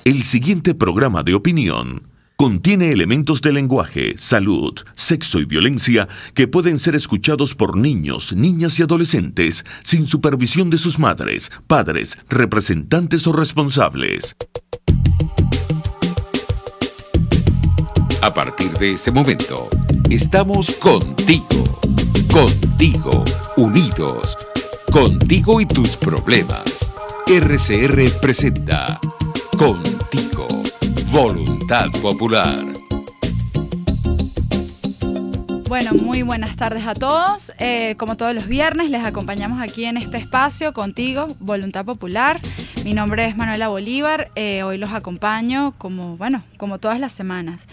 El siguiente programa de opinión contiene elementos de lenguaje, salud, sexo y violencia que pueden ser escuchados por niños, niñas y adolescentes sin supervisión de sus madres, padres, representantes o responsables. A partir de este momento, estamos contigo, contigo, unidos, contigo y tus problemas. RCR presenta Contigo, Voluntad Popular. Bueno, muy buenas tardes a todos. Como todos los viernes, les acompañamos aquí en este espacio Contigo, Voluntad Popular. Mi nombre es Manuela Bolívar. Hoy los acompaño como todas las semanas.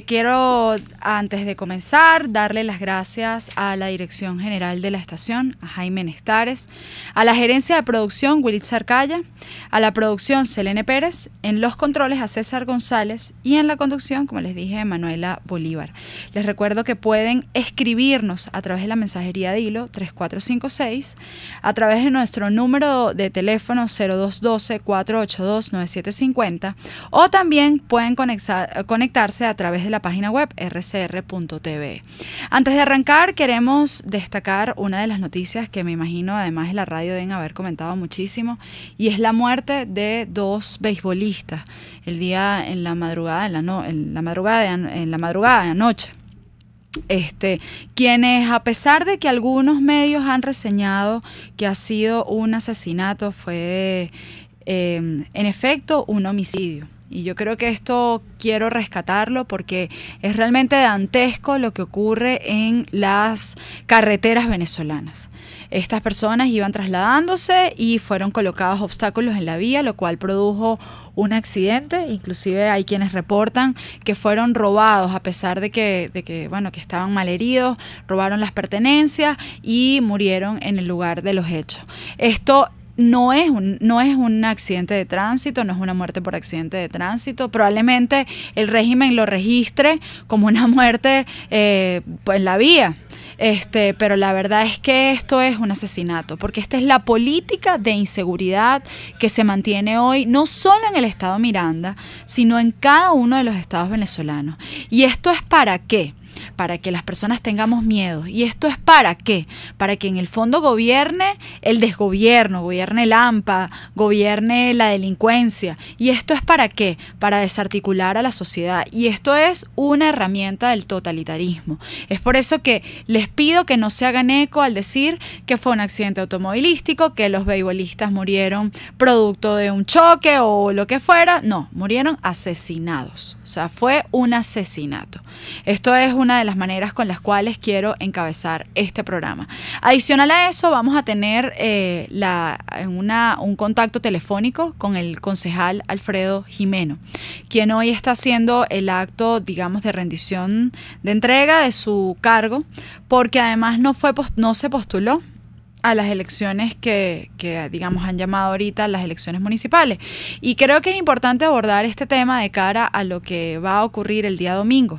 Quiero, antes de comenzar, darle las gracias a la Dirección General de la Estación, a Jaime Nestares, a la Gerencia de Producción, Willy Zarcaya, a la producción, Selene Pérez, en los controles a César González y en la conducción, como les dije, Manuela Bolívar. Les recuerdo que pueden escribirnos a través de la mensajería de hilo 3456, a través de nuestro número de teléfono 0212-482-9750, o también pueden conectarse a través de la página web rcr.tv. Antes de arrancar, queremos destacar una de las noticias que me imagino, además de la radio, deben haber comentado muchísimo, y es la muerte de dos beisbolistas en la madrugada de anoche. Quienes, a pesar de que algunos medios han reseñado que ha sido un asesinato, fue en efecto un homicidio. Y yo creo que esto quiero rescatarlo porque es realmente dantesco lo que ocurre en las carreteras venezolanas. Estas personas iban trasladándose y fueron colocados obstáculos en la vía, lo cual produjo un accidente. Inclusive hay quienes reportan que fueron robados, a pesar de que estaban malheridos, robaron las pertenencias y murieron en el lugar de los hechos. Esto no es un accidente de tránsito, no es una muerte por accidente de tránsito. Probablemente el régimen lo registre como una muerte en la vía. Pero la verdad es que esto es un asesinato, porque esta es la política de inseguridad que se mantiene hoy, no solo en el estado Miranda, sino en cada uno de los estados venezolanos. ¿Y esto es para qué? Para que las personas tengamos miedo. ¿Y esto es para qué? Para que en el fondo gobierne el desgobierno, gobierne el AMPA, gobierne la delincuencia. ¿Y esto es para qué? Para desarticular a la sociedad. Y esto es una herramienta del totalitarismo. Es por eso que les pido que no se hagan eco al decir que fue un accidente automovilístico, que los beisbolistas murieron producto de un choque o lo que fuera. No, murieron asesinados. O sea, fue un asesinato. Esto es una de las maneras con las cuales quiero encabezar este programa. Adicional a eso, vamos a tener un contacto telefónico con el concejal Alfredo Jimeno, quien hoy está haciendo el acto, digamos, de rendición de entrega de su cargo, porque además no se postuló a las elecciones que digamos han llamado ahorita las elecciones municipales. Y creo que es importante abordar este tema de cara a lo que va a ocurrir el día domingo.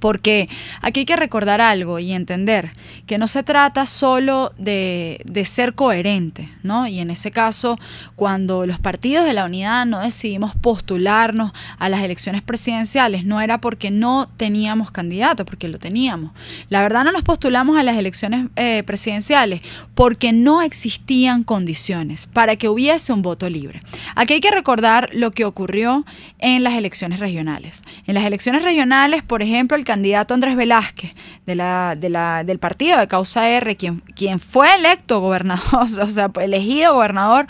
Porque aquí hay que recordar algo y entender que no se trata solo de ser coherente, ¿no? Y en ese caso, cuando los partidos de la unidad no decidimos postularnos a las elecciones presidenciales, no era porque no teníamos candidato, porque lo teníamos. La verdad, no nos postulamos a las elecciones presidenciales porque no existían condiciones para que hubiese un voto libre. Aquí hay que recordar lo que ocurrió en las elecciones regionales. En las elecciones regionales, por ejemplo, el candidato Andrés Velázquez del partido de Causa R, quien fue electo gobernador, o sea, elegido gobernador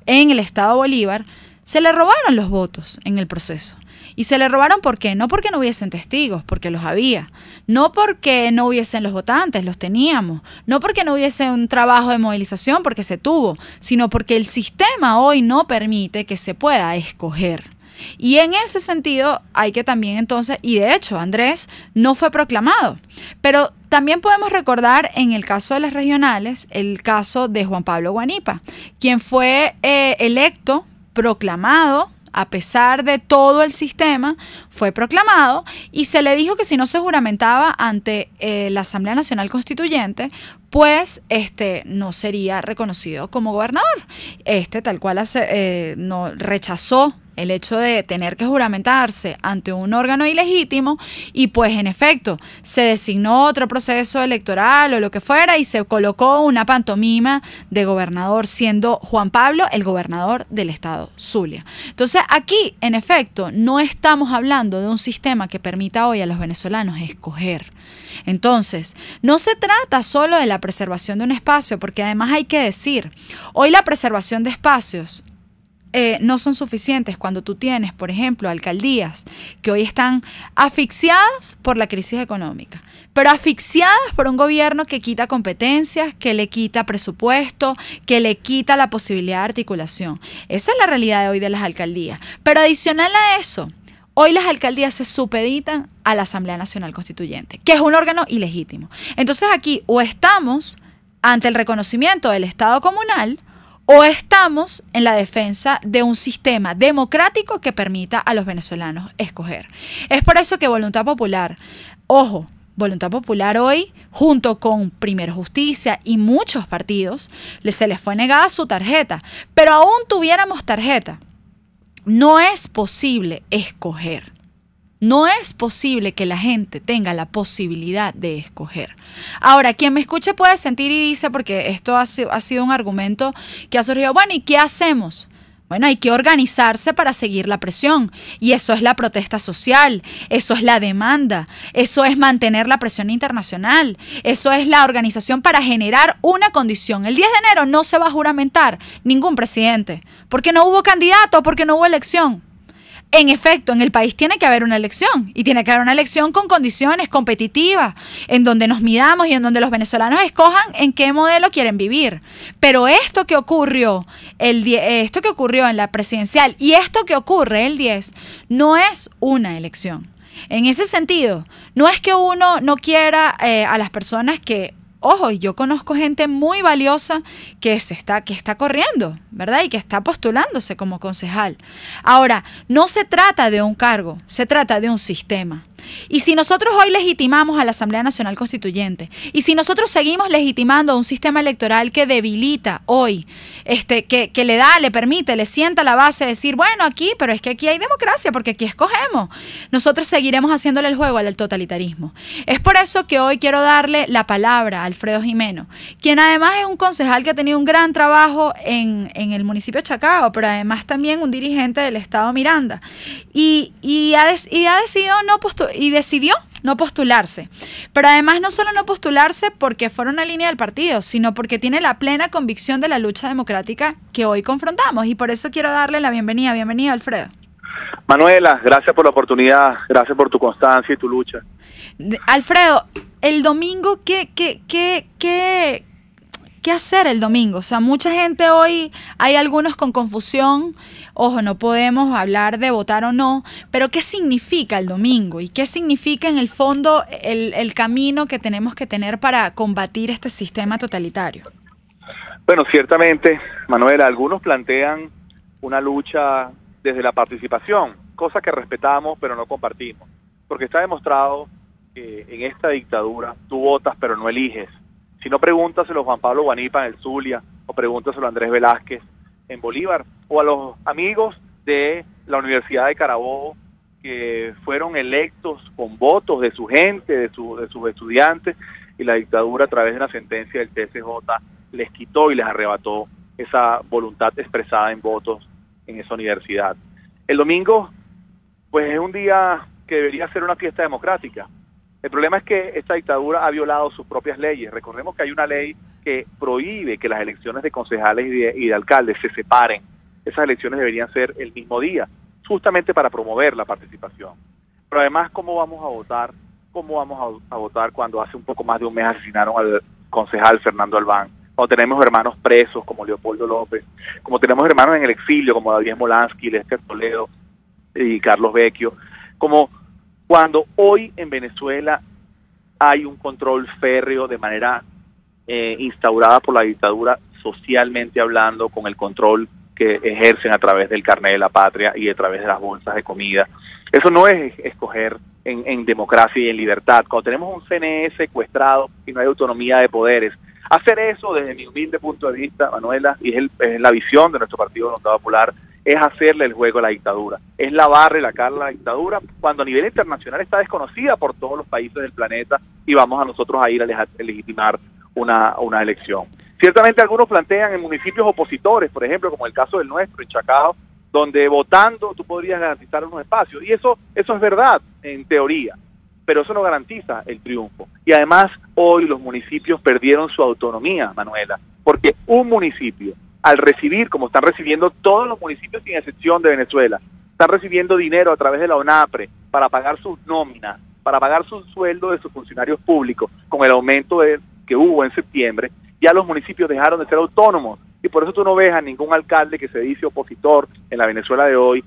en el estado Bolívar, se le robaron los votos en el proceso. Y se le robaron, ¿por qué? No porque no hubiesen testigos, porque los había. No porque no hubiesen los votantes, los teníamos. No porque no hubiese un trabajo de movilización, porque se tuvo, sino porque el sistema hoy no permite que se pueda escoger. Y en ese sentido hay que también entonces, y de hecho Andrés no fue proclamado, pero también podemos recordar en el caso de las regionales, el caso de Juan Pablo Guanipa, quien fue electo, proclamado, a pesar de todo el sistema, fue proclamado y se le dijo que si no se juramentaba ante la Asamblea Nacional Constituyente, pues no sería reconocido como gobernador. Tal cual no rechazó el hecho de tener que juramentarse ante un órgano ilegítimo y pues en efecto se designó otro proceso electoral o lo que fuera y se colocó una pantomima de gobernador siendo Juan Pablo el gobernador del estado Zulia. Entonces aquí en efecto no estamos hablando de un sistema que permita hoy a los venezolanos escoger. Entonces, no se trata solo de la preservación de un espacio, porque además hay que decir, hoy la preservación de espacios no son suficientes cuando tú tienes, por ejemplo, alcaldías que hoy están asfixiadas por la crisis económica, pero asfixiadas por un gobierno que quita competencias, que le quita presupuesto, que le quita la posibilidad de articulación. Esa es la realidad de hoy de las alcaldías. Pero adicional a eso, hoy las alcaldías se supeditan a la Asamblea Nacional Constituyente, que es un órgano ilegítimo. Entonces aquí o estamos ante el reconocimiento del Estado comunal o estamos en la defensa de un sistema democrático que permita a los venezolanos escoger. Es por eso que Voluntad Popular, ojo, Voluntad Popular hoy, junto con Primero Justicia y muchos partidos, se les fue negada su tarjeta, pero aún tuviéramos tarjeta, no es posible escoger. No es posible que la gente tenga la posibilidad de escoger. Ahora, quien me escuche puede sentir y dice, porque esto ha sido un argumento que ha surgido, bueno, ¿y qué hacemos? Bueno, hay que organizarse para seguir la presión y eso es la protesta social, eso es la demanda, eso es mantener la presión internacional, eso es la organización para generar una condición. El 10 de enero no se va a juramentar ningún presidente porque no hubo candidato, porque no hubo elección. En efecto, en el país tiene que haber una elección y tiene que haber una elección con condiciones competitivas, en donde nos midamos y en donde los venezolanos escojan en qué modelo quieren vivir. Pero esto que ocurrió en la presidencial y esto que ocurre el 10 no es una elección. En ese sentido, no es que uno no quiera a las personas que... Ojo, yo conozco gente muy valiosa que está corriendo, ¿verdad? Y que está postulándose como concejal. Ahora, no se trata de un cargo, se trata de un sistema. Y si nosotros hoy legitimamos a la Asamblea Nacional Constituyente, y si nosotros seguimos legitimando un sistema electoral que debilita hoy, que le permite, le sienta la base de decir, bueno, pero es que aquí hay democracia, porque aquí escogemos, nosotros seguiremos haciéndole el juego al totalitarismo. Es por eso que hoy quiero darle la palabra a Alfredo Gimeno, quien además es un concejal que ha tenido un gran trabajo en el municipio de Chacao, pero además también un dirigente del estado Miranda, y decidió no postularse. Pero además no solo no postularse porque fuera una línea del partido, sino porque tiene la plena convicción de la lucha democrática que hoy confrontamos. Y por eso quiero darle la bienvenida. Bienvenido, Alfredo. Manuela, gracias por la oportunidad, gracias por tu constancia y tu lucha. Alfredo, el domingo, ¿qué hacer el domingo? O sea, mucha gente hoy, hay algunos con confusión. Ojo, no podemos hablar de votar o no, pero ¿qué significa el domingo? ¿Y qué significa en el fondo el camino que tenemos que tener para combatir este sistema totalitario? Bueno, ciertamente, Manuela, algunos plantean una lucha desde la participación, cosa que respetamos pero no compartimos, porque está demostrado que en esta dictadura tú votas pero no eliges. Si no, pregúntaselo a Juan Pablo Guanipa en el Zulia, o pregúntaselo a Andrés Velázquez en Bolívar, o a los amigos de la Universidad de Carabobo que fueron electos con votos de su gente, de sus estudiantes, y la dictadura a través de una sentencia del TSJ les quitó y les arrebató esa voluntad expresada en votos en esa universidad. El domingo, pues es un día que debería ser una fiesta democrática. El problema es que esta dictadura ha violado sus propias leyes. Recordemos que hay una ley que prohíbe que las elecciones de concejales y de alcaldes se separen. Esas elecciones deberían ser el mismo día, justamente para promover la participación. Pero además, ¿cómo vamos a votar? ¿Cómo vamos a votar cuando hace un poco más de un mes asesinaron al concejal Fernando Albán? Cuando tenemos hermanos presos como Leopoldo López, como tenemos hermanos en el exilio como David Molansky, Lester Toledo y Carlos Vecchio, como cuando hoy en Venezuela hay un control férreo de manera instaurada por la dictadura, socialmente hablando, con el control que ejercen a través del carnet de la patria y a través de las bolsas de comida. Eso no es escoger en democracia y en libertad. Cuando tenemos un CNE secuestrado y no hay autonomía de poderes, hacer eso, desde mi humilde punto de vista, Manuela, y es la visión de nuestro Partido Voluntad Popular, es hacerle el juego a la dictadura, es lavarle la cara a la dictadura cuando a nivel internacional está desconocida por todos los países del planeta y vamos a nosotros a ir a legitimar una elección. Ciertamente algunos plantean en municipios opositores, por ejemplo, como el caso del nuestro, en Chacao, donde votando tú podrías garantizar unos espacios, y eso es verdad en teoría, pero eso no garantiza el triunfo. Y además hoy los municipios perdieron su autonomía, Manuela, porque un municipio, al recibir, como están recibiendo todos los municipios sin excepción de Venezuela, están recibiendo dinero a través de la ONAPRE para pagar sus nóminas, para pagar sus sueldos de sus funcionarios públicos, con el aumento que hubo en septiembre, ya los municipios dejaron de ser autónomos, y por eso tú no ves a ningún alcalde que se dice opositor en la Venezuela de hoy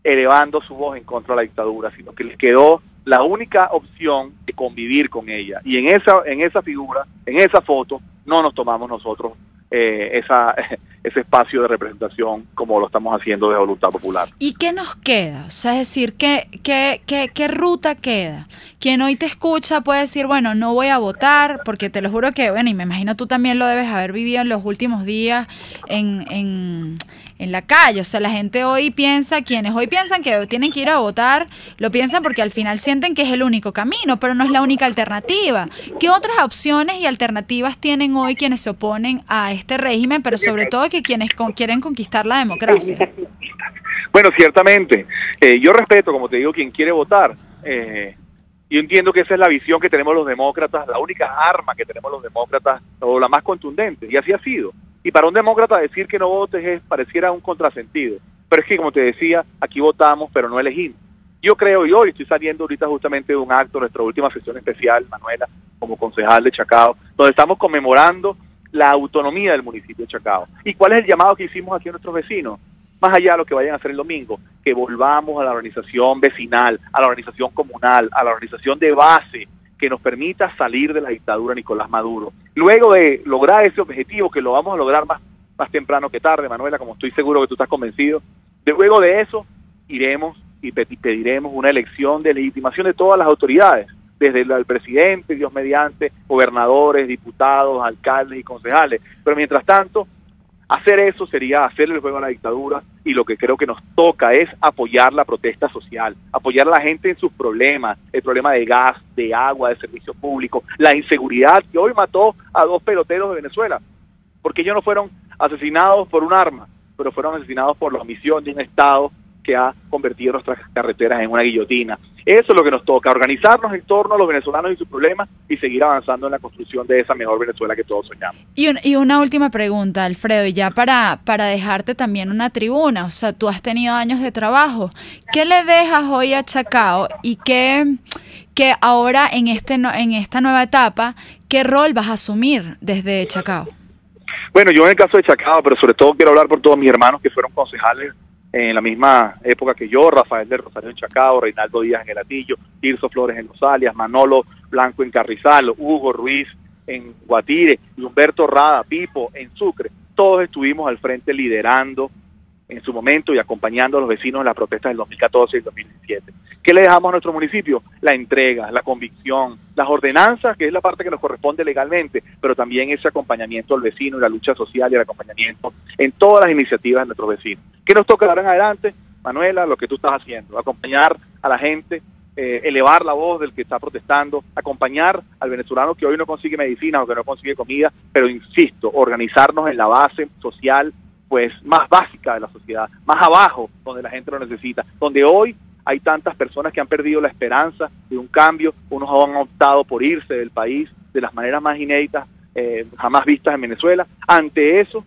elevando su voz en contra de la dictadura, sino que les quedó la única opción de convivir con ella, y en esa figura, en esa foto, no nos tomamos nosotros ese espacio de representación como lo estamos haciendo de Voluntad Popular. ¿Y qué nos queda? O sea, es decir, ¿qué ruta queda? Quien hoy te escucha puede decir, bueno, no voy a votar, porque te lo juro que, bueno, y me imagino tú también lo debes haber vivido en los últimos días en la calle. O sea, la gente hoy piensa, quienes hoy piensan que tienen que ir a votar, lo piensan porque al final sienten que es el único camino, pero no es la única alternativa. ¿Qué otras opciones y alternativas tienen hoy quienes se oponen a este régimen, pero sobre todo que quienes quieren conquistar la democracia? Bueno, ciertamente. Yo respeto, como te digo, quien quiere votar. Yo entiendo que esa es la visión que tenemos los demócratas, la única arma que tenemos los demócratas, o la más contundente, y así ha sido. Y para un demócrata decir que no votes pareciera un contrasentido. Pero es que, como te decía, aquí votamos, pero no elegimos. Yo creo, y hoy estoy saliendo ahorita justamente de un acto, nuestra última sesión especial, Manuela, como concejal de Chacao, donde estamos conmemorando la autonomía del municipio de Chacao. ¿Y cuál es el llamado que hicimos aquí a nuestros vecinos? Más allá de lo que vayan a hacer el domingo, que volvamos a la organización vecinal, a la organización comunal, a la organización de base, que nos permita salir de la dictadura de Nicolás Maduro. Luego de lograr ese objetivo, que lo vamos a lograr más temprano que tarde, Manuela, como estoy seguro que tú estás convencido, luego de eso iremos y pediremos una elección de legitimación de todas las autoridades, desde el presidente, Dios mediante, gobernadores, diputados, alcaldes y concejales. Pero mientras tanto, hacer eso sería hacerle el juego a la dictadura, y lo que creo que nos toca es apoyar la protesta social, apoyar a la gente en sus problemas, el problema de gas, de agua, de servicios públicos, la inseguridad que hoy mató a 2 peloteros de Venezuela, porque ellos no fueron asesinados por un arma, pero fueron asesinados por la omisión de un Estado que ha convertido nuestras carreteras en una guillotina. Eso es lo que nos toca, organizarnos en torno a los venezolanos y sus problemas y seguir avanzando en la construcción de esa mejor Venezuela que todos soñamos. Y una última pregunta, Alfredo, y ya para dejarte también una tribuna. O sea, tú has tenido años de trabajo. ¿Qué le dejas hoy a Chacao y que ahora en esta nueva etapa, qué rol vas a asumir desde Chacao? Bueno, yo en el caso de Chacao, pero sobre todo quiero hablar por todos mis hermanos que fueron concejales en la misma época que yo, Rafael de Rosario en Chacao, Reinaldo Díaz en El Hatillo, Tirso Flores en Los Alias, Manolo Blanco en Carrizal, Hugo Ruiz en Guatire, y Humberto Rada, Pipo en Sucre. Todos estuvimos al frente liderando en su momento y acompañando a los vecinos en las protestas del 2014 y 2017. ¿Qué le dejamos a nuestro municipio? La entrega, la convicción, las ordenanzas, que es la parte que nos corresponde legalmente, pero también ese acompañamiento al vecino y la lucha social y el acompañamiento en todas las iniciativas de nuestros vecinos. ¿Qué nos toca dar en adelante? Manuela, lo que tú estás haciendo, acompañar a la gente, elevar la voz del que está protestando, acompañar al venezolano que hoy no consigue medicina o que no consigue comida, pero insisto, organizarnos en la base social, pues más básica de la sociedad, más abajo, donde la gente lo necesita, donde hoy hay tantas personas que han perdido la esperanza de un cambio, unos han optado por irse del país de las maneras más inéditas, jamás vistas en Venezuela. Ante eso,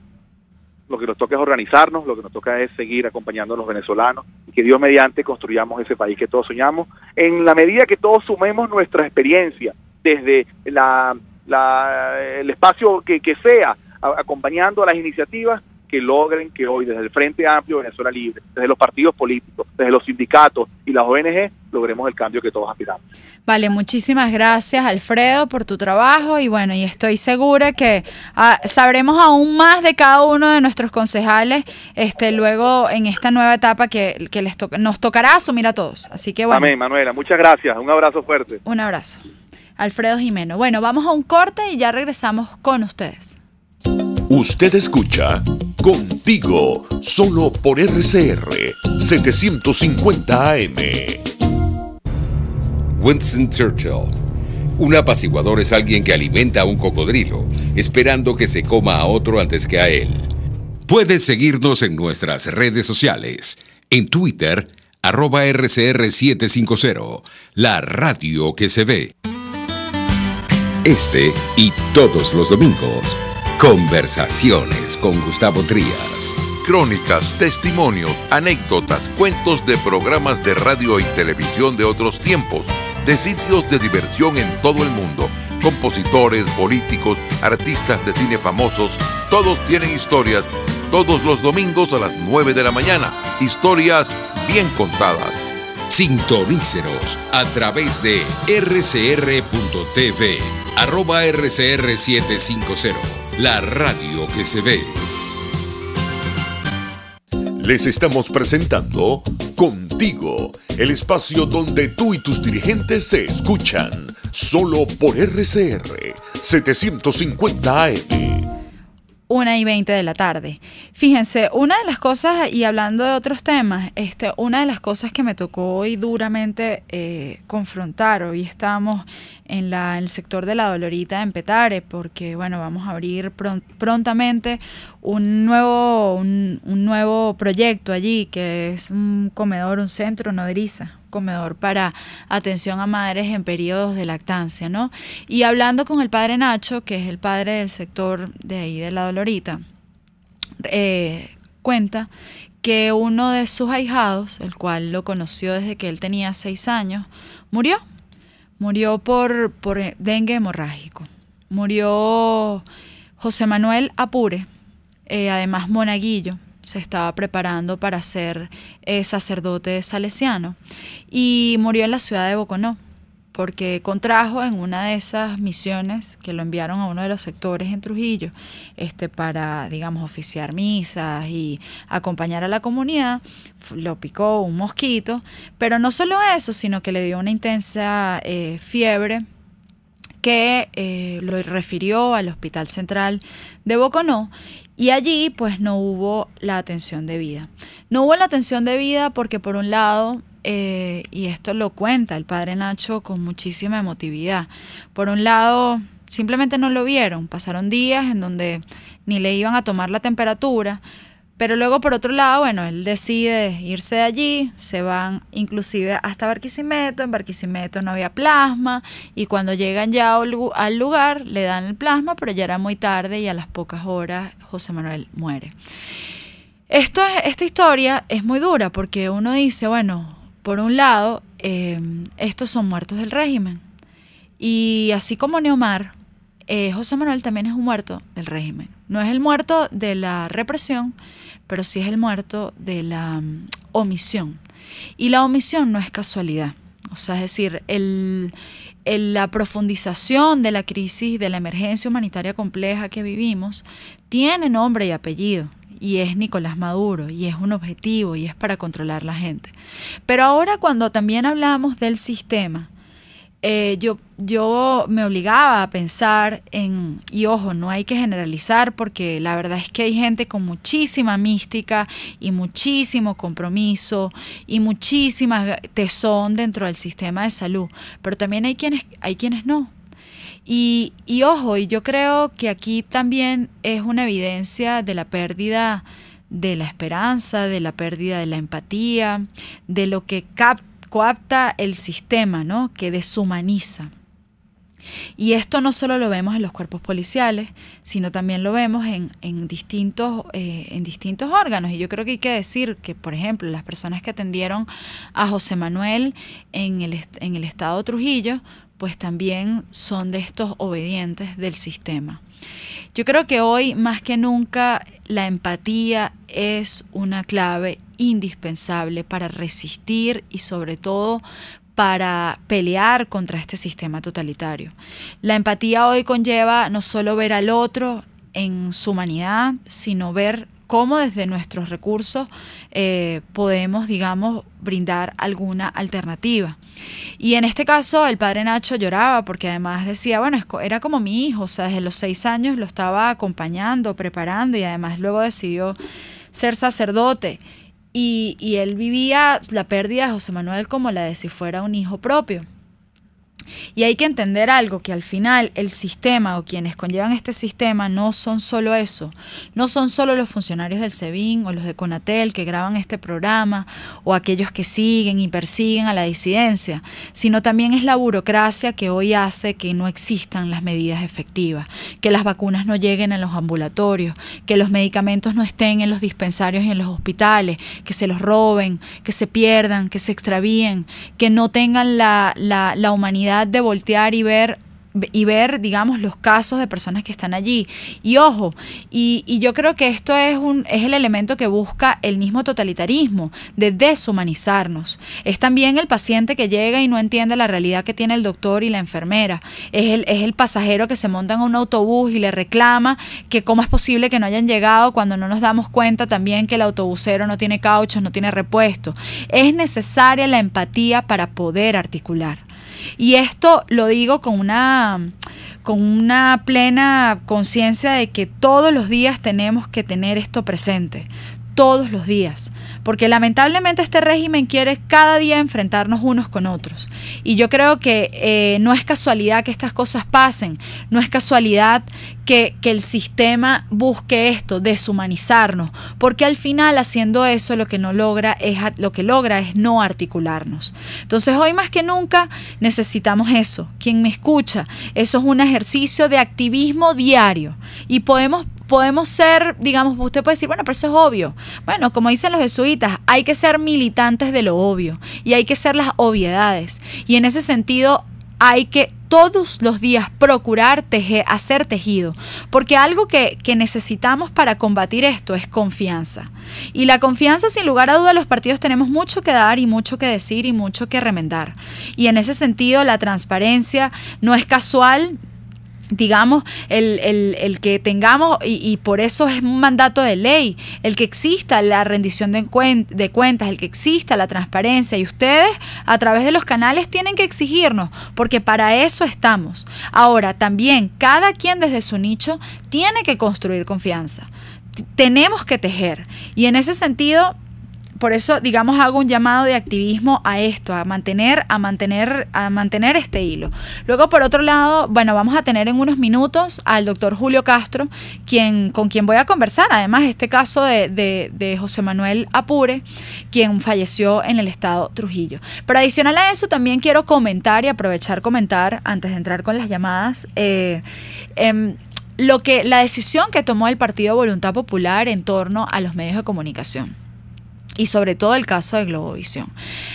lo que nos toca es organizarnos, lo que nos toca es seguir acompañando a los venezolanos y que Dios mediante construyamos ese país que todos soñamos, en la medida que todos sumemos nuestra experiencia, desde el espacio que sea, acompañando a las iniciativas que logren que hoy desde el Frente Amplio Venezuela Libre, desde los partidos políticos, desde los sindicatos y las ONG, logremos el cambio que todos aspiramos. Vale, muchísimas gracias, Alfredo, por tu trabajo, y bueno, y estoy segura que sabremos aún más de cada uno de nuestros concejales luego en esta nueva etapa que nos tocará asumir a todos. Así que bueno. Amén, Manuela, muchas gracias, un abrazo fuerte. Un abrazo. Alfredo Jimeno. Bueno, vamos a un corte y ya regresamos con ustedes. Usted escucha Contigo, solo por RCR 750 AM. Winston Churchill. Un apaciguador es alguien que alimenta a un cocodrilo, esperando que se coma a otro antes que a él. Puedes seguirnos en nuestras redes sociales. En Twitter, @RCR750, la radio que se ve. Este y todos los domingos, Conversaciones con Gustavo Trías. Crónicas, testimonios, anécdotas, cuentos de programas de radio y televisión de otros tiempos, de sitios de diversión en todo el mundo, compositores, políticos, artistas de cine famosos, todos tienen historias, todos los domingos a las 9 de la mañana, historias bien contadas. Sintonícenos a través de rcr.tv, @RCR750, la radio que se ve. Les estamos presentando Contigo, el espacio donde tú y tus dirigentes se escuchan, solo por RCR 750 AM. 1:20 de la tarde. Fíjense, una de las cosas, y hablando de otros temas, una de las cosas que me tocó hoy duramente confrontar, hoy estamos en el sector de la Dolorita en Petare, porque bueno, vamos a abrir prontamente un nuevo proyecto allí, que es un comedor, un centro nodriza, comedor para atención a madres en periodos de lactancia, ¿no? Y hablando con el padre Nacho, que es el padre del sector de ahí de la Dolorita, cuenta que uno de sus ahijados, el cual lo conoció desde que él tenía 6 años, murió por dengue hemorrágico. Murió José Manuel Apure, además monaguillo. Se estaba preparando para ser sacerdote salesiano y murió en la ciudad de Boconó porque contrajo en una de esas misiones que lo enviaron a uno de los sectores en Trujillo para, digamos, oficiar misas y acompañar a la comunidad. Lo picó un mosquito, pero no solo eso, sino que le dio una intensa fiebre que lo refirió al Hospital Central de Boconó. Y allí pues no hubo la atención debida. No hubo la atención debida porque por un lado, y esto lo cuenta el padre Nacho con muchísima emotividad, por un lado simplemente no lo vieron, pasaron días en donde ni le iban a tomar la temperatura, pero luego por otro lado, bueno, él decide irse de allí, se van inclusive hasta Barquisimeto, en Barquisimeto no había plasma y cuando llegan ya al lugar le dan el plasma, pero ya era muy tarde y a las pocas horas José Manuel muere. Esta historia es muy dura porque uno dice, bueno, por un lado, estos son muertos del régimen y así como Neomar, José Manuel también es un muerto del régimen. No es el muerto de la represión, pero sí es el muerto de la omisión. Y la omisión no es casualidad. O sea, es decir, la profundización de la crisis, de la emergencia humanitaria compleja que vivimos, tiene nombre y apellido. Y es Nicolás Maduro, y es un objetivo, y es para controlar la gente. Pero ahora cuando también hablamos del sistema, yo me obligaba a pensar y ojo, no hay que generalizar porque la verdad es que hay gente con muchísima mística y muchísimo compromiso y muchísima tesón dentro del sistema de salud, pero también hay quienes no. Y ojo, y yo creo que aquí también es una evidencia de la pérdida de la esperanza, de la pérdida de la empatía, de lo que coapta el sistema, ¿no? Que deshumaniza. Y esto no solo lo vemos en los cuerpos policiales, sino también lo vemos en distintos órganos. Y yo creo que hay que decir que, por ejemplo, las personas que atendieron a José Manuel en el estado Trujillo, pues también son de estos obedientes del sistema. Yo creo que hoy, más que nunca, la empatía es una clave indispensable para resistir y sobre todo para pelear contra este sistema totalitario. La empatía hoy conlleva no solo ver al otro en su humanidad, sino ver cómo desde nuestros recursos podemos, digamos, brindar alguna alternativa. Y en este caso el padre Nacho lloraba porque además decía, bueno, era como mi hijo, o sea, desde los 6 años lo estaba acompañando, preparando, y además luego decidió ser sacerdote. Y él vivía la pérdida de José Manuel como la de si fuera un hijo propio. Y hay que entender algo, que al final el sistema o quienes conllevan este sistema no son solo eso, no son solo los funcionarios del SEBIN o los de CONATEL que graban este programa o aquellos que siguen y persiguen a la disidencia, sino también es la burocracia que hoy hace que no existan las medidas efectivas, que las vacunas no lleguen a los ambulatorios, que los medicamentos no estén en los dispensarios y en los hospitales, que se los roben, que se pierdan, que se extravíen, que no tengan la humanidad de voltear y ver, digamos, los casos de personas que están allí. Y ojo, y yo creo que esto es el elemento que busca el mismo totalitarismo, de deshumanizarnos. Es también el paciente que llega y no entiende la realidad que tiene el doctor y la enfermera. Es el pasajero que se monta en un autobús y le reclama que cómo es posible que no hayan llegado cuando no nos damos cuenta también que el autobusero no tiene cauchos, no tiene repuesto. Es necesaria la empatía para poder articular. Y esto lo digo con una plena conciencia de que todos los días tenemos que tener esto presente, todos los días, porque lamentablemente este régimen quiere cada día enfrentarnos unos con otros. Y yo creo que no es casualidad que estas cosas pasen, no es casualidad que el sistema busque esto, deshumanizarnos, porque al final haciendo eso lo que logra es no articularnos. Entonces hoy más que nunca necesitamos eso. Quien me escucha, eso es un ejercicio de activismo diario y podemos ser, digamos, usted puede decir, bueno, pero eso es obvio. Bueno, como dicen los jesuitas, hay que ser militantes de lo obvio y hay que ser las obviedades. Y en ese sentido hay que todos los días procurar hacer tejido, porque algo que necesitamos para combatir esto es confianza. Y la confianza, sin lugar a dudas, los partidos tenemos mucho que dar y mucho que decir y mucho que remendar. Y en ese sentido la transparencia no es casual, digamos, el que tengamos, y por eso es un mandato de ley, el que exista la rendición de cuentas, el que exista la transparencia, y ustedes a través de los canales tienen que exigirnos, porque para eso estamos. Ahora, también cada quien desde su nicho tiene que construir confianza, tenemos que tejer, y en ese sentido, por eso, digamos, hago un llamado de activismo a esto, a mantener este hilo. Luego, por otro lado, bueno, vamos a tener en unos minutos al doctor Julio Castro, con quien voy a conversar, además, este caso de José Manuel Apure, quien falleció en el estado Trujillo. Pero adicional a eso, también quiero comentar antes de entrar con las llamadas, la decisión que tomó el Partido Voluntad Popular en torno a los medios de comunicación. Y sobre todo el caso de Globovisión.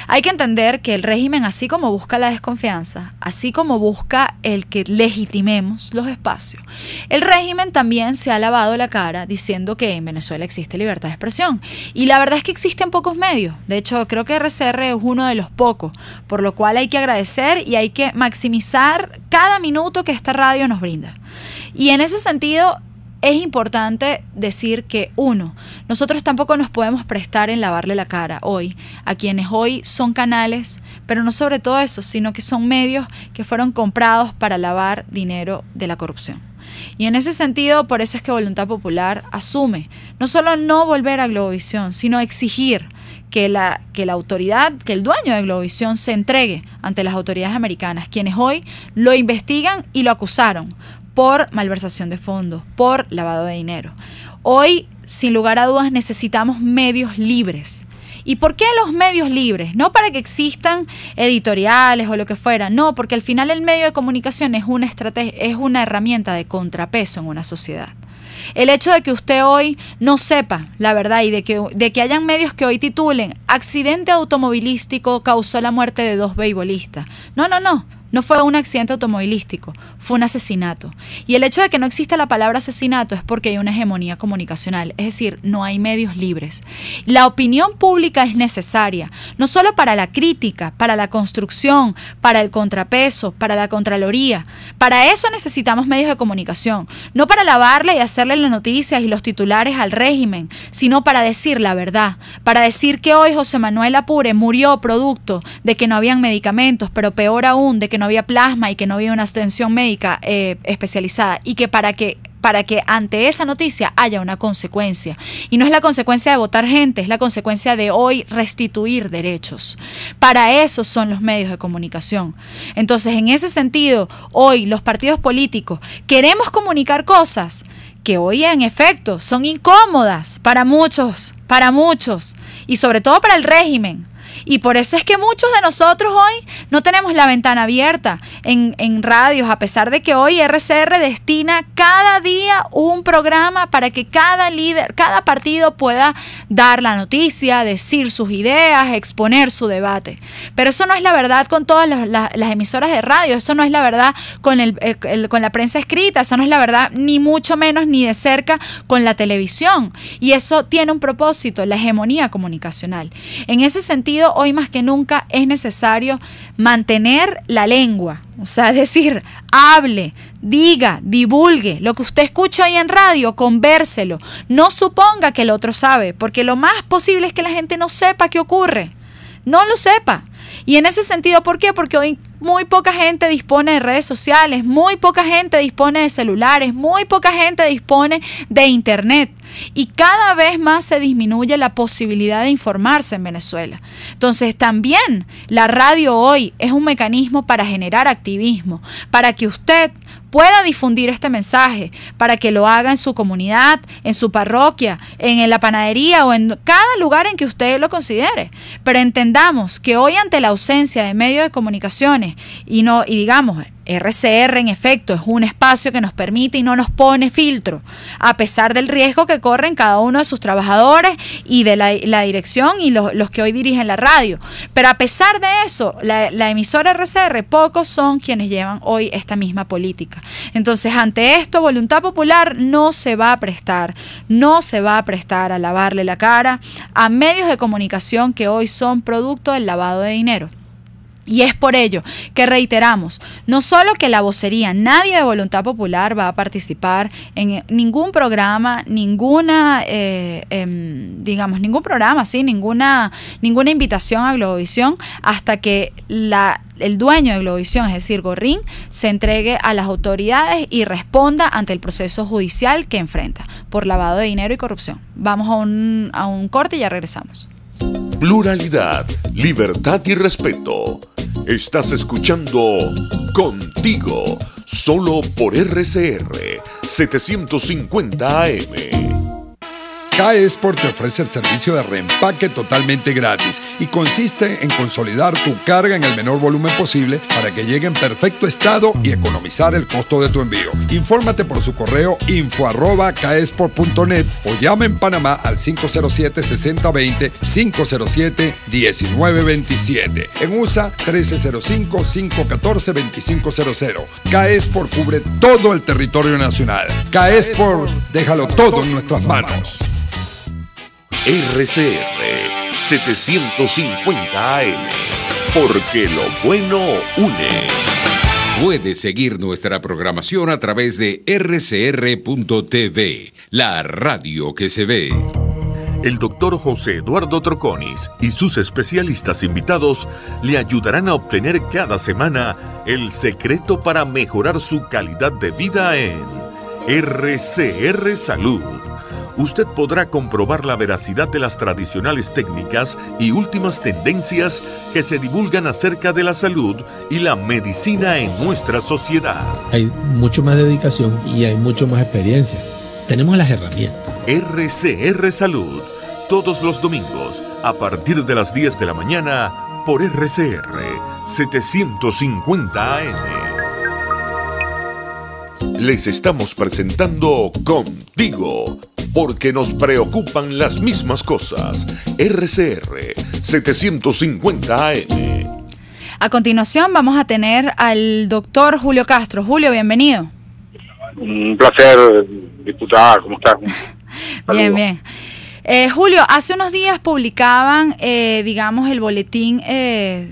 Hay que entender que el régimen, así como busca la desconfianza, así como busca el que legitimemos los espacios, el régimen también se ha lavado la cara diciendo que en Venezuela existe libertad de expresión. Y la verdad es que existen pocos medios. De hecho, creo que RCR es uno de los pocos, por lo cual hay que agradecer y hay que maximizar cada minuto que esta radio nos brinda. Y en ese sentido, es importante decir que, nosotros tampoco nos podemos prestar en lavarle la cara hoy a quienes hoy son canales, pero no sobre todo eso, sino que son medios que fueron comprados para lavar dinero de la corrupción. Y en ese sentido, por eso es que Voluntad Popular asume no solo no volver a Globovisión, sino exigir que la autoridad, que el dueño de Globovisión se entregue ante las autoridades americanas, quienes hoy lo investigan y lo acusaron por malversación de fondos, por lavado de dinero. Hoy, sin lugar a dudas, necesitamos medios libres. ¿Y por qué los medios libres? No para que existan editoriales o lo que fuera, no, porque al final el medio de comunicación es una herramienta de contrapeso en una sociedad. El hecho de que usted hoy no sepa la verdad y de que hayan medios que hoy titulen accidente automovilístico causó la muerte de 2 beisbolistas. No no fue un accidente automovilístico, fue un asesinato. Y el hecho de que no exista la palabra asesinato es porque hay una hegemonía comunicacional, es decir, no hay medios libres. La opinión pública es necesaria, no solo para la crítica, para la construcción, para el contrapeso, para la contraloría. Para eso necesitamos medios de comunicación, no para lavarle y hacerle las noticias y los titulares al régimen, sino para decir la verdad, para decir que hoy José Manuel Apure murió producto de que no habían medicamentos, pero peor aún, de que no había plasma y que no había una atención médica especializada, y que para que ante esa noticia haya una consecuencia. Y no es la consecuencia de votar gente, es la consecuencia de hoy restituir derechos. Para eso son los medios de comunicación. Entonces, en ese sentido, hoy los partidos políticos queremos comunicar cosas que hoy en efecto son incómodas para muchos, y sobre todo para el régimen. Y por eso es que muchos de nosotros hoy no tenemos la ventana abierta en radios, a pesar de que hoy RCR destina cada día un programa para que cada líder, cada partido pueda dar la noticia, decir sus ideas, exponer su debate. Pero eso no es la verdad con todas las emisoras de radio, eso no es la verdad con la prensa escrita, eso no es la verdad ni mucho menos ni de cerca con la televisión. Y eso tiene un propósito, la hegemonía comunicacional. En ese sentido, hoy más que nunca es necesario mantener la lengua, o sea, es decir, hable, diga, divulgue lo que usted escucha hoy en radio, convérselo, no suponga que el otro sabe, porque lo más posible es que la gente no sepa qué ocurre, no lo sepa. Y en ese sentido, ¿por qué? Porque hoy muy poca gente dispone de redes sociales, muy poca gente dispone de celulares, muy poca gente dispone de internet. Y cada vez más se disminuye la posibilidad de informarse en Venezuela. Entonces también la radio hoy es un mecanismo para generar activismo, para que usted pueda difundir este mensaje, para que lo haga en su comunidad, en su parroquia, en la panadería o en cada lugar en que usted lo considere. Pero entendamos que hoy, ante la ausencia de medios de comunicaciones y digamos, RCR en efecto es un espacio que nos permite y no nos pone filtro, a pesar del riesgo que corren cada uno de sus trabajadores y de la dirección y los que hoy dirigen la radio. Pero a pesar de eso, la emisora RCR, pocos son quienes llevan hoy esta misma política. Entonces, ante esto, Voluntad Popular no se va a prestar a lavarle la cara a medios de comunicación que hoy son producto del lavado de dinero. Y es por ello que reiteramos, no solo que la vocería, nadie de Voluntad Popular va a participar en ningún programa, ninguna invitación a Globovisión hasta que el dueño de Globovisión, es decir, Gorrín, se entregue a las autoridades y responda ante el proceso judicial que enfrenta por lavado de dinero y corrupción. Vamos a un corte y ya regresamos. Pluralidad, libertad y respeto. Estás escuchando Contigo, solo por RCR 750 AM. K-Export te ofrece el servicio de reempaque totalmente gratis y consiste en consolidar tu carga en el menor volumen posible para que llegue en perfecto estado y economizar el costo de tu envío. Infórmate por su correo info@kexport.net o llama en Panamá al 507-6020, 507-1927. En USA, 1305-514-2500. K-Export cubre todo el territorio nacional. K-Export, déjalo todo en nuestras manos. RCR 750 AM, porque lo bueno une. Puedes seguir nuestra programación a través de rcr.tv, la radio que se ve. El doctor José Eduardo Troconis y sus especialistas invitados le ayudarán a obtener cada semana el secreto para mejorar su calidad de vida en RCR Salud. Usted podrá comprobar la veracidad de las tradicionales técnicas y últimas tendencias que se divulgan acerca de la salud y la medicina en nuestra sociedad. Hay mucho más dedicación y hay mucho más experiencia. Tenemos las herramientas. RCR Salud, todos los domingos a partir de las 10 de la mañana por RCR 750 AM. Les estamos presentando Contigo, porque nos preocupan las mismas cosas. RCR 750 AM. A continuación vamos a tener al doctor Julio Castro. Julio, bienvenido. Un placer, diputada, ¿cómo estás? Bien, bien. Julio, hace unos días publicaban, digamos, el boletín,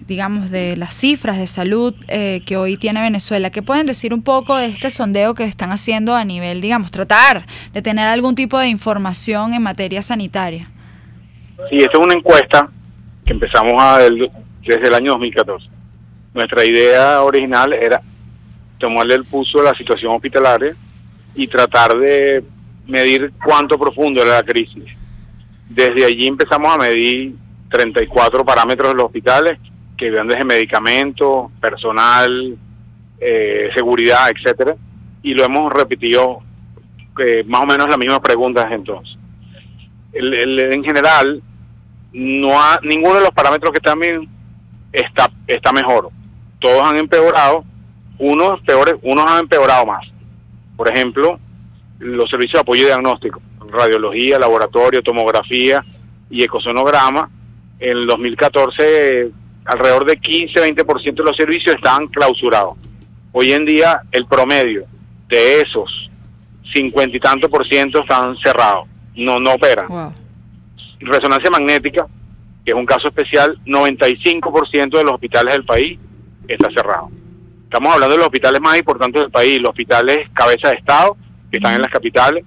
digamos, de las cifras de salud que hoy tiene Venezuela. ¿Qué pueden decir un poco de este sondeo que están haciendo a nivel, digamos, tratar de tener algún tipo de información en materia sanitaria? Sí, esta es una encuesta que empezamos desde el año 2014. Nuestra idea original era tomarle el pulso a la situación hospitalaria y tratar de medir cuánto profundo era la crisis. Desde allí empezamos a medir 34 parámetros de los hospitales que van desde medicamentos, personal, seguridad, etcétera, y lo hemos repetido más o menos las mismas preguntas entonces. En general, ninguno de los parámetros que están bien está mejor. Todos han empeorado, unos han empeorado más. Por ejemplo, los servicios de apoyo diagnóstico, radiología, laboratorio, tomografía y ecosonograma, en el 2014 alrededor de 15-20% de los servicios estaban clausurados. Hoy en día el promedio de esos 50 y tantos % están cerrados, no operan. Wow. Resonancia magnética, que es un caso especial, 95% de los hospitales del país está cerrado. Estamos hablando de los hospitales más importantes del país, los hospitales cabeza de estado, que están en las capitales,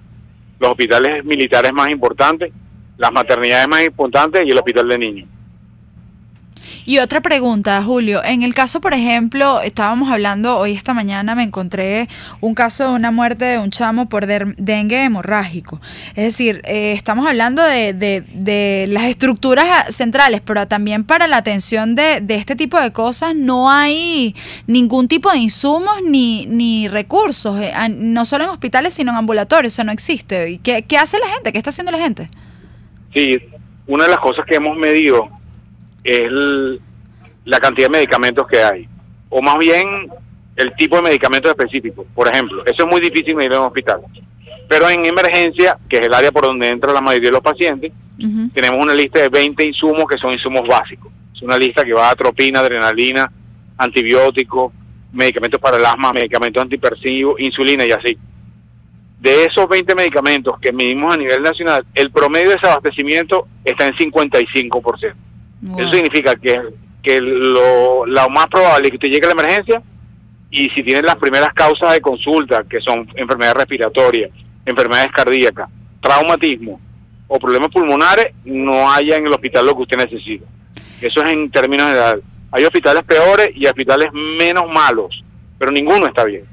los hospitales militares más importantes, las maternidades más importantes y el hospital de niños. Y otra pregunta, Julio, en el caso, por ejemplo, estábamos hablando, hoy esta mañana me encontré un caso de una muerte de un chamo por dengue hemorrágico. Es decir, estamos hablando de las estructuras centrales, pero también para la atención de este tipo de cosas no hay ningún tipo de insumos ni recursos, no solo en hospitales, sino en ambulatorios, o sea, no existe. ¿Y qué hace la gente? ¿Qué está haciendo la gente? Sí, una de las cosas que hemos medido es la cantidad de medicamentos que hay, o más bien el tipo de medicamentos específicos. Por ejemplo, eso es muy difícil medir en un hospital, pero en emergencia, que es el área por donde entra la mayoría de los pacientes, tenemos una lista de 20 insumos que son insumos básicos. Es una lista que va a atropina, adrenalina, antibióticos, medicamentos para el asma, medicamentos antihipersivos, insulina y así. De esos 20 medicamentos que medimos a nivel nacional, el promedio de desabastecimiento está en 55%. Wow. Eso significa que lo más probable es que usted llegue a la emergencia y si tiene las primeras causas de consulta, que son enfermedades respiratorias, enfermedades cardíacas, traumatismo o problemas pulmonares, no haya en el hospital lo que usted necesita. Eso es en términos generales. Hay hospitales peores y hospitales menos malos, pero ninguno está bien.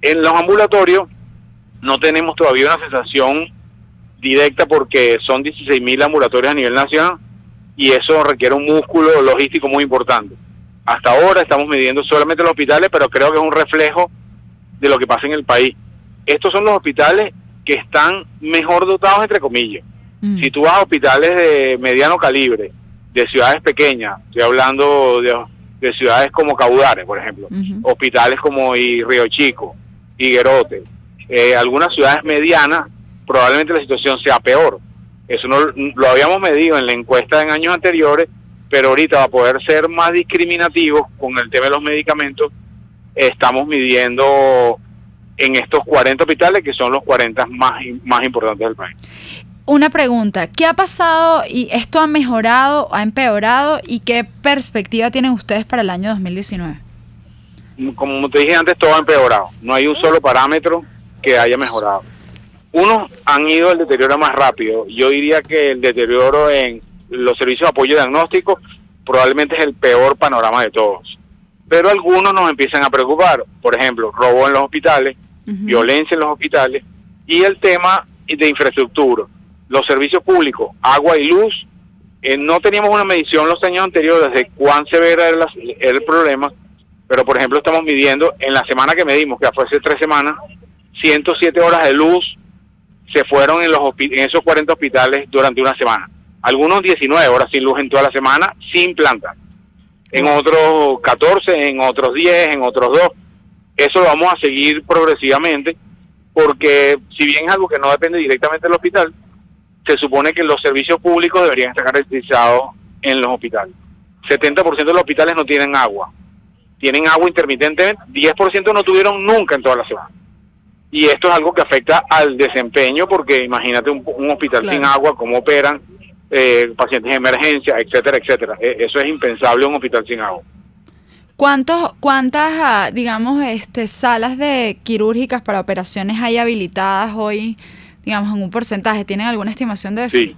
En los ambulatorios no tenemos todavía una sensación directa porque son 16.000 ambulatorios a nivel nacional y eso requiere un músculo logístico muy importante. Hasta ahora estamos midiendo solamente los hospitales, pero creo que es un reflejo de lo que pasa en el país. Estos son los hospitales que están mejor dotados, entre comillas. Si tú vas a hospitales de mediano calibre, de ciudades pequeñas, estoy hablando de ciudades como Caudares, por ejemplo, hospitales como Río Chico, Higuerote, algunas ciudades medianas, probablemente la situación sea peor. Eso no lo habíamos medido en la encuesta en años anteriores, pero ahorita va a poder ser más discriminativos con el tema de los medicamentos. Estamos midiendo en estos 40 hospitales, que son los 40 más importantes del país. Una pregunta, ¿qué ha pasado y esto ha mejorado, ha empeorado y qué perspectiva tienen ustedes para el año 2019? Como te dije antes, todo ha empeorado. No hay un solo parámetro que haya mejorado. Unos han ido al deterioro más rápido. Yo diría que el deterioro en los servicios de apoyo diagnóstico probablemente es el peor panorama de todos. Pero algunos nos empiezan a preocupar. Por ejemplo, robo en los hospitales, violencia en los hospitales y el tema de infraestructura. Los servicios públicos, agua y luz, no teníamos una medición los años anteriores de cuán severo era el problema, pero por ejemplo estamos midiendo en la semana que medimos, que fue hace 3 semanas, 107 horas de luz se fueron en esos 40 hospitales durante una semana. Algunos 19 horas sin luz en toda la semana, sin planta. En otros 14, en otros 10, en otros 2. Eso lo vamos a seguir progresivamente, porque si bien es algo que no depende directamente del hospital, se supone que los servicios públicos deberían estar garantizados en los hospitales. 70% de los hospitales no tienen agua. Tienen agua intermitente, 10% no tuvieron nunca en toda la semana. Y esto es algo que afecta al desempeño, porque imagínate un hospital sin agua, cómo operan pacientes de emergencia, etcétera, etcétera. Eso es impensable, un hospital sin agua. ¿Cuántas, digamos, salas quirúrgicas para operaciones hay habilitadas hoy, digamos, en un porcentaje? ¿Tienen alguna estimación de eso? Sí,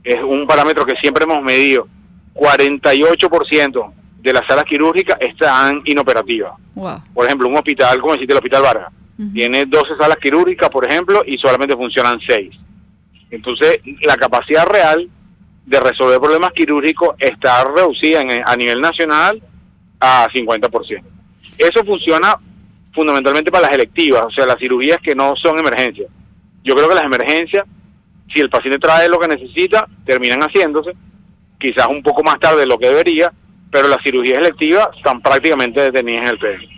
es un parámetro que siempre hemos medido. 48% de las salas quirúrgicas están inoperativas. Wow. Por ejemplo, un hospital, como deciste, el Hospital Vargas, tiene 12 salas quirúrgicas, por ejemplo, y solamente funcionan 6. Entonces, la capacidad real de resolver problemas quirúrgicos está reducida a nivel nacional a 50%. Eso funciona fundamentalmente para las electivas, o sea, las cirugías que no son emergencias. Yo creo que las emergencias, si el paciente trae lo que necesita, terminan haciéndose, quizás un poco más tarde de lo que debería, pero las cirugías electivas están prácticamente detenidas en el PEDI.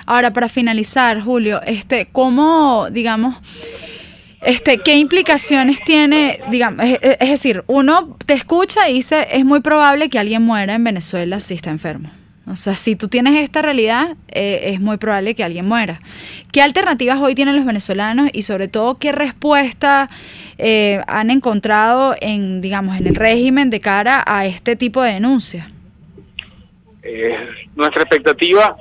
Ahora, para finalizar, Julio, ¿cómo, digamos, qué implicaciones tiene, digamos, es decir, uno te escucha y dice, es muy probable que alguien muera en Venezuela si está enfermo? O sea, si tú tienes esta realidad, es muy probable que alguien muera. ¿Qué alternativas hoy tienen los venezolanos y sobre todo qué respuesta han encontrado digamos, en el régimen de cara a este tipo de denuncias? Nuestra expectativa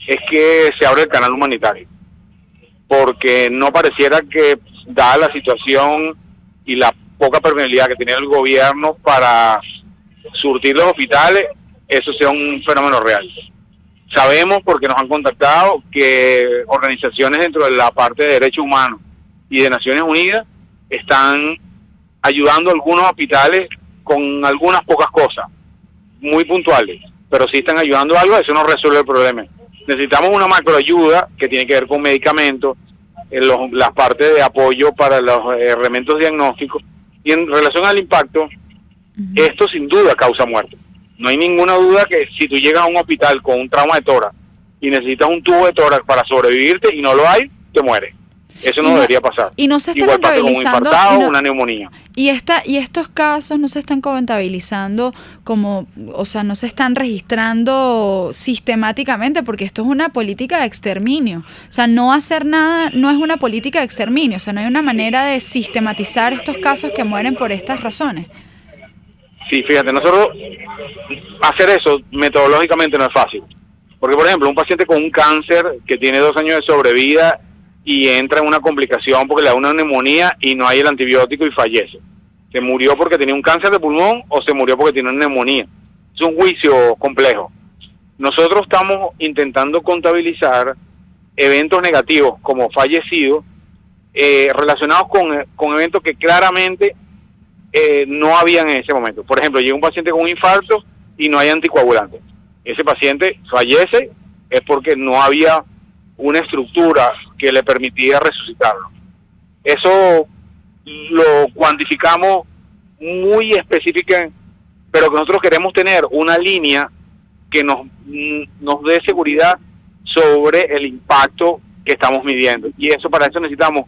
es que se abra el canal humanitario, porque no pareciera que, dada la situación y la poca permeabilidad que tiene el gobierno para surtir los hospitales, eso sea un fenómeno real. Sabemos, porque nos han contactado, que organizaciones dentro de la parte de derechos humanos y de Naciones Unidas están ayudando a algunos hospitales con algunas pocas cosas, muy puntuales, pero sí están ayudando algo, eso no resuelve el problema. Necesitamos una macroayuda que tiene que ver con medicamentos, las partes de apoyo para los elementos diagnósticos, y en relación al impacto, esto sin duda causa muerte. No hay ninguna duda que si tú llegas a un hospital con un trauma de tórax y necesitas un tubo de tórax para sobrevivirte y no lo hay, te mueres. Eso no debería pasar. Y no se está igual pasa con un infartado o una neumonía. Y estos casos no se están contabilizando como, o sea, no se están registrando sistemáticamente, porque esto es una política de exterminio. O sea, no hacer nada no es una política de exterminio. O sea, no hay una manera de sistematizar estos casos que mueren por estas razones. Sí, fíjate, nosotros hacer eso metodológicamente no es fácil. Porque, por ejemplo, un paciente con un cáncer que tiene 2 años de sobrevida y entra en una complicación porque le da una neumonía y no hay el antibiótico y fallece. ¿Se murió porque tenía un cáncer de pulmón o se murió porque tiene una neumonía? Es un juicio complejo. Nosotros estamos intentando contabilizar eventos negativos como fallecidos relacionados con eventos que claramente no habían en ese momento. Por ejemplo, llega un paciente con un infarto y no hay anticoagulante. Ese paciente fallece es porque no había una estructura que le permitía resucitarlo. Eso lo cuantificamos muy específica, pero que nosotros queremos tener una línea que nos dé seguridad sobre el impacto que estamos midiendo. Y para eso necesitamos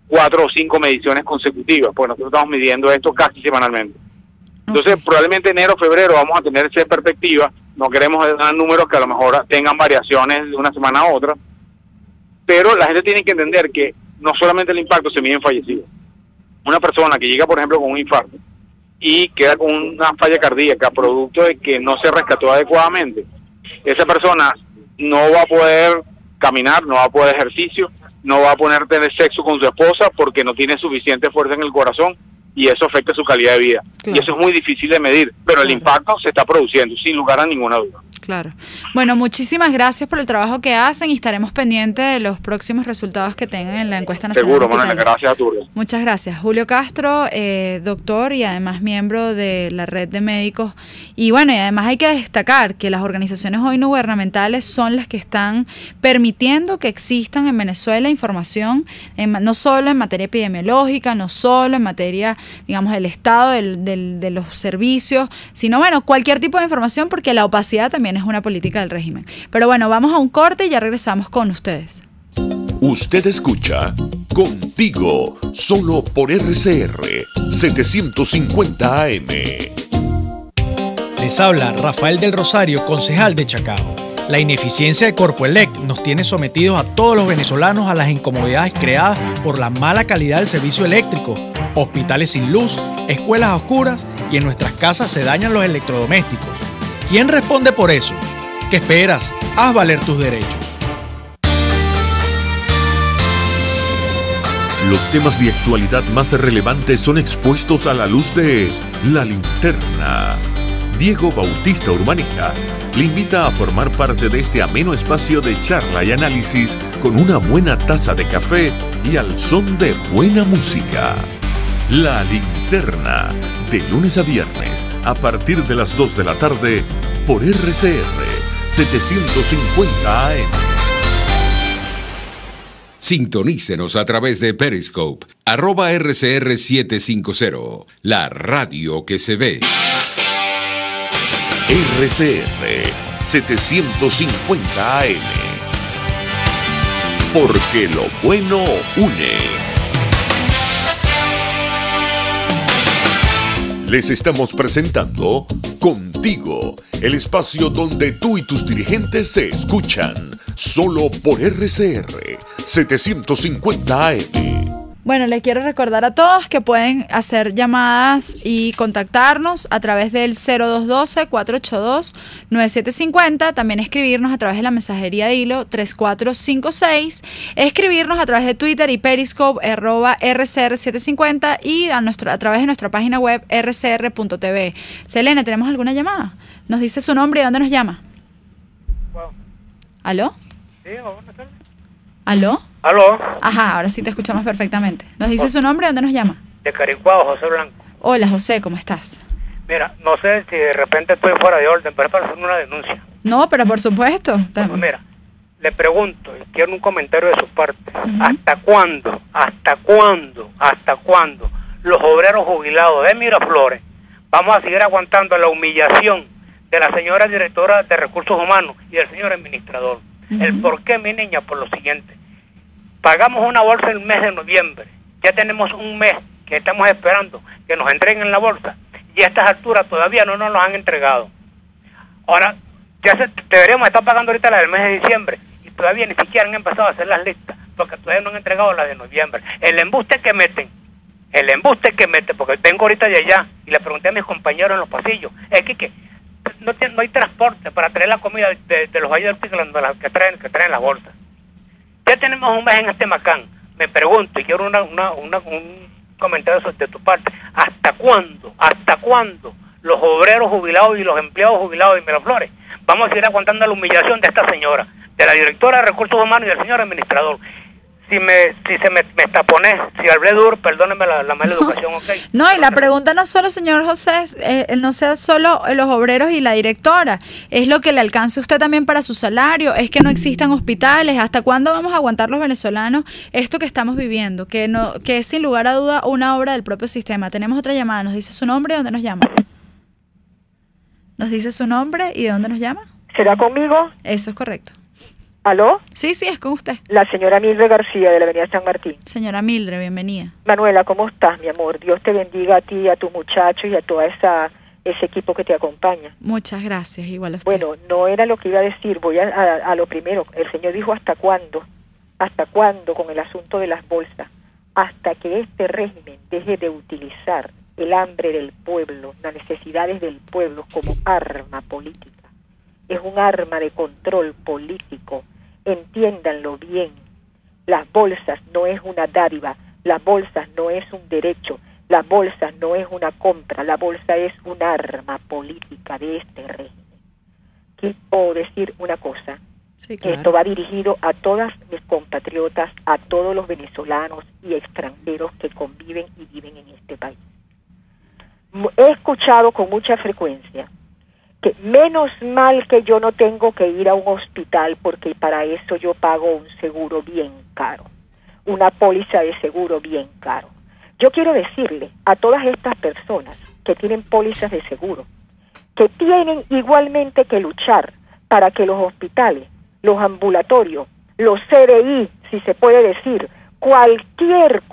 4 o 5 mediciones consecutivas, porque nosotros estamos midiendo esto casi semanalmente. Entonces, probablemente enero o febrero vamos a tener esa perspectiva. No queremos dar números que a lo mejor tengan variaciones de una semana a otra, pero la gente tiene que entender que no solamente el impacto se mide en fallecidos. Una persona que llega, por ejemplo, con un infarto y queda con una falla cardíaca producto de que no se rescató adecuadamente, esa persona no va a poder caminar, no va a poder ejercicio, no va a poder tener sexo con su esposa porque no tiene suficiente fuerza en el corazón, y eso afecta su calidad de vida. Claro. Y eso es muy difícil de medir, pero el impacto se está produciendo, sin lugar a ninguna duda. Claro. Bueno, muchísimas gracias por el trabajo que hacen y estaremos pendientes de los próximos resultados que tengan en la encuesta nacional. Seguro, Manuela, gracias a todos. Muchas gracias. Julio Castro, doctor y además miembro de la red de médicos. Y bueno, y además hay que destacar que las organizaciones hoy no gubernamentales son las que están permitiendo que existan en Venezuela información, no solo en materia epidemiológica, no solo en materia, digamos, del estado de los servicios, sino, bueno, cualquier tipo de información, porque la opacidad también es una política del régimen. Pero bueno, vamos a un corte y ya regresamos con ustedes. Usted escucha Contigo, solo por RCR 750 AM. Les habla Rafael del Rosario, concejal de Chacao. La ineficiencia de Corpoelec nos tiene sometidos a todos los venezolanos a las incomodidades creadas por la mala calidad del servicio eléctrico, hospitales sin luz, escuelas a oscuras y en nuestras casas se dañan los electrodomésticos. ¿Quién responde por eso? ¿Qué esperas? Haz valer tus derechos. Los temas de actualidad más relevantes son expuestos a la luz de La Linterna. Diego Bautista Urbanica le invita a formar parte de este ameno espacio de charla y análisis con una buena taza de café y al son de buena música. La Linterna, de lunes a viernes, a partir de las 2 de la tarde, por RCR 750 AM. Sintonícenos a través de Periscope, @RCR750, la radio que se ve. RCR 750 AM. Porque lo bueno une. Les estamos presentando Contigo, el espacio donde tú y tus dirigentes se escuchan, solo por RCR 750 AM. Bueno, les quiero recordar a todos que pueden hacer llamadas y contactarnos a través del 0212-482-9750, también escribirnos a través de la mensajería de hilo 3456, escribirnos a través de Twitter y Periscope @RCR750 y a través de nuestra página web rcr.tv. Selene, ¿tenemos alguna llamada? Nos dice su nombre y dónde nos llama. Wow. ¿Aló? Sí, buenas tardes. ¿Aló? ¿Aló? Ajá, ahora sí te escuchamos perfectamente. ¿Nos dice su nombre y dónde nos llama? De Caricuao, José Blanco. Hola, José, ¿cómo estás? Mira, no sé si de repente estoy fuera de orden, pero es para hacer una denuncia. No, pero por supuesto. Pues mira, le pregunto y quiero un comentario de su parte. ¿Hasta cuándo los obreros jubilados de Miraflores vamos a seguir aguantando la humillación de la señora directora de Recursos Humanos y del señor administrador? El por qué, mi niña, por lo siguiente. Pagamos una bolsa el mes de noviembre. Ya tenemos un mes que estamos esperando que nos entreguen la bolsa. Y a estas alturas todavía no nos lo han entregado. Ahora, deberíamos estar pagando ahorita la del mes de diciembre. Y todavía ni siquiera han empezado a hacer las listas. Porque todavía no han entregado la de noviembre. El embuste que meten, porque vengo ahorita de allá y le pregunté a mis compañeros en los pasillos. Es que no hay transporte para traer la comida de los ayudantes que traen las bolsas. Ya tenemos un mes en este macán. Me pregunto y quiero un comentario de tu parte. ¿Hasta cuándo los obreros jubilados y los empleados jubilados de Miraflores vamos a seguir aguantando la humillación de esta señora, de la directora de Recursos Humanos y del señor administrador? Si se me taponé, si hablé duro, perdónenme la mala educación, ¿ok? No, y la pregunta no solo, señor José, no sea solo los obreros y la directora, es lo que le alcance usted también para su salario, es que no existan hospitales. ¿Hasta cuándo vamos a aguantar los venezolanos esto que estamos viviendo? Que es sin lugar a duda una obra del propio sistema. Tenemos otra llamada, nos dice su nombre y dónde nos llama. ¿Nos dice su nombre y de dónde nos llama? ¿Será conmigo? Eso es correcto. ¿Aló? Sí, es con usted. La señora Mildred García, de la avenida San Martín. Señora Mildred, bienvenida. Manuela, ¿cómo estás, mi amor? Dios te bendiga a ti, a tus muchachos y a todo ese equipo que te acompaña. Muchas gracias, igual a usted. Bueno, no era lo que iba a decir, voy a lo primero. El señor dijo ¿hasta cuándo? ¿Hasta cuándo con el asunto de las bolsas? Hasta que este régimen deje de utilizar el hambre del pueblo, las necesidades del pueblo como arma política. Es un arma de control político. Entiéndanlo bien, las bolsas no es una dádiva, las bolsas no es un derecho, las bolsas no es una compra, la bolsa es un arma política de este régimen. Quiero decir una cosa, sí, claro. Esto va dirigido a todas mis compatriotas, a todos los venezolanos y extranjeros que conviven y viven en este país. He escuchado con mucha frecuencia que menos mal que yo no tengo que ir a un hospital porque para eso yo pago un seguro bien caro, una póliza de seguro bien caro. Yo quiero decirle a todas estas personas que tienen pólizas de seguro que tienen igualmente que luchar para que los hospitales, los ambulatorios, los CDI, si se puede decir, cualquier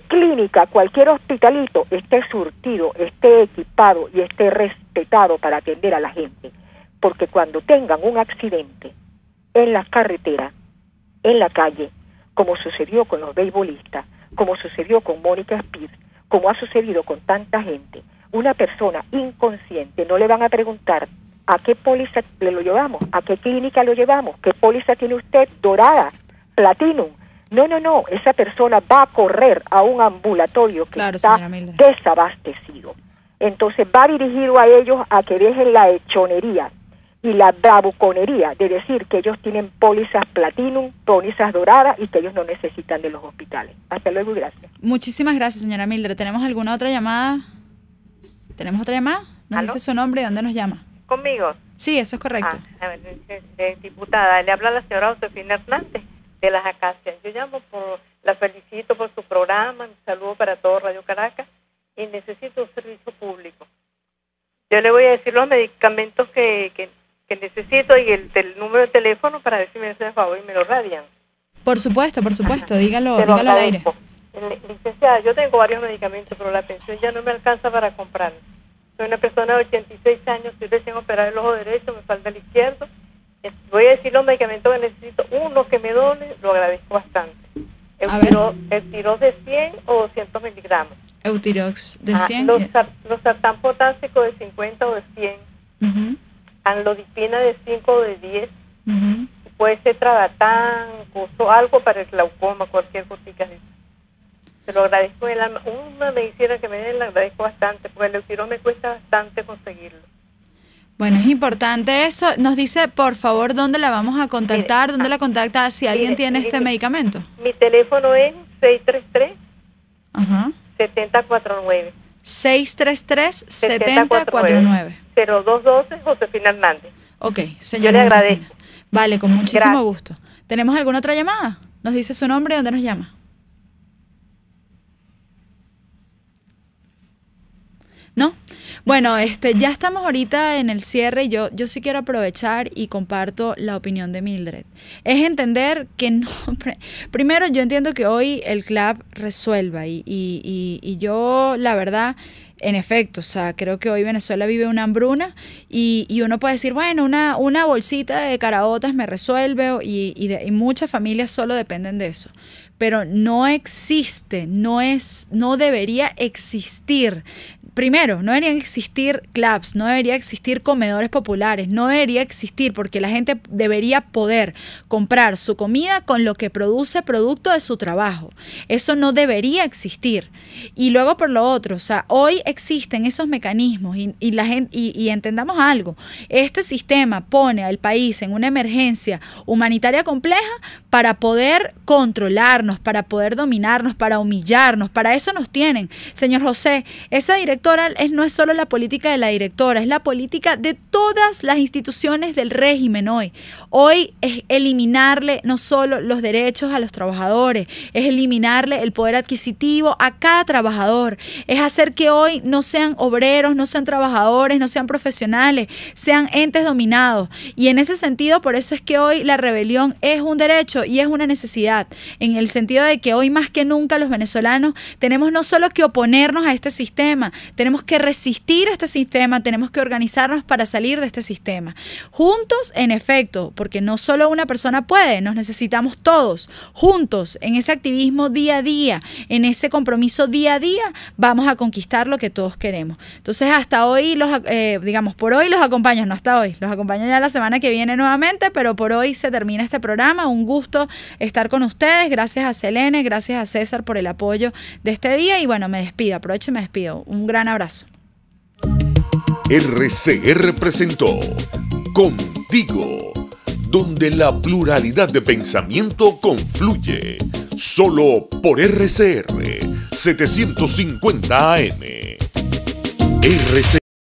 clínica, cualquier hospitalito esté surtido, esté equipado y esté respetado para atender a la gente. Porque cuando tengan un accidente en las carreteras, en la calle, como sucedió con los beisbolistas, como sucedió con Mónica Spears, como ha sucedido con tanta gente, una persona inconsciente no le van a preguntar a qué póliza le lo llevamos, a qué clínica lo llevamos, qué póliza tiene usted, dorada, platinum. No, esa persona va a correr a un ambulatorio que está desabastecido. Entonces va dirigido a ellos a que dejen la hechonería y la bravuconería de decir que ellos tienen pólizas platinum, pólizas doradas y que ellos no necesitan de los hospitales. Hasta luego y gracias. Muchísimas gracias, señora Mildred. ¿Tenemos alguna otra llamada? ¿Tenemos otra llamada? ¿Nos dice su nombre y dónde nos llama? ¿Conmigo? Sí, eso es correcto. Diputada, le habla la señora Josefina Hernández de Las Acacias. Yo llamo la felicito por su programa, un saludo para todo Radio Caracas y necesito un servicio público. Yo le voy a decir los medicamentos que necesito y el número de teléfono para ver si me hacen el favor y me lo radian. Por supuesto, dígalo al aire. Licenciada, yo tengo varios medicamentos, pero la pensión ya no me alcanza para comprar. Soy una persona de 86 años, estoy recién operada el ojo derecho, me falta el izquierdo. Voy a decir los medicamentos que necesito. Uno que me done, lo agradezco bastante. Eutirox de 100 o 200 miligramos. Eutirox de 100. Los sartán potásico de 50 o de 100. Anlodipina de 5 o de 10. Puede ser Trabatán, algo para el glaucoma, cualquier cosita así. Se lo agradezco en el alma. Una medicina que me den la agradezco bastante, porque el Eutirox me cuesta bastante conseguirlo. Bueno, es importante eso. Nos dice, por favor, ¿dónde la vamos a contactar? ¿Dónde la contacta si alguien tiene este medicamento? Mi teléfono es 633-7049. 633-7049. 0212, Josefina Hernández. Ok, señora. Yo le agradezco. Vale, con muchísimo gusto. ¿Tenemos alguna otra llamada? Nos dice su nombre y dónde nos llama. ¿No? Bueno, ya estamos ahorita en el cierre y yo sí quiero aprovechar y comparto la opinión de Mildred. Es entender que no... Primero, yo entiendo que hoy el CLAP resuelva y yo, la verdad... En efecto, o sea, creo que hoy Venezuela vive una hambruna y uno puede decir, bueno, una bolsita de caraotas me resuelve y muchas familias solo dependen de eso. Pero no existe, no debería existir. Primero, no deberían existir CLAPs, no debería existir comedores populares, no debería existir porque la gente debería poder comprar su comida con lo que produce producto de su trabajo. Eso no debería existir. Y luego por lo otro, o sea, hoy existen esos mecanismos y la gente, y entendamos algo, este sistema pone al país en una emergencia humanitaria compleja para poder controlarnos, para poder dominarnos, para humillarnos, para eso nos tienen. Señor José, esa directora no es solo la política de la directora, es la política de todas las instituciones del régimen hoy. Hoy es eliminarle no solo los derechos a los trabajadores, es eliminarle el poder adquisitivo a cada trabajador, es hacer que hoy no sean obreros, no sean trabajadores, no sean profesionales, sean entes dominados. Y en ese sentido, por eso es que hoy la rebelión es un derecho y es una necesidad, en el sentido de que hoy más que nunca los venezolanos tenemos no solo que oponernos a este sistema, tenemos que resistir a este sistema, tenemos que organizarnos para salir de este sistema. Juntos, en efecto, porque no solo una persona puede, nos necesitamos todos, juntos, en ese activismo día a día, en ese compromiso día a día, vamos a conquistar lo que todos queremos. Entonces, hasta hoy, por hoy los acompaño, no hasta hoy, los acompaño ya la semana que viene nuevamente, pero por hoy se termina este programa. Un gusto estar con ustedes. Gracias a Selene, gracias a César por el apoyo de este día y bueno, me despido, aprovecho y me despido. Un gran abrazo. RCR presentó Contigo, donde la pluralidad de pensamiento confluye, solo por RCR 750 AM. RCR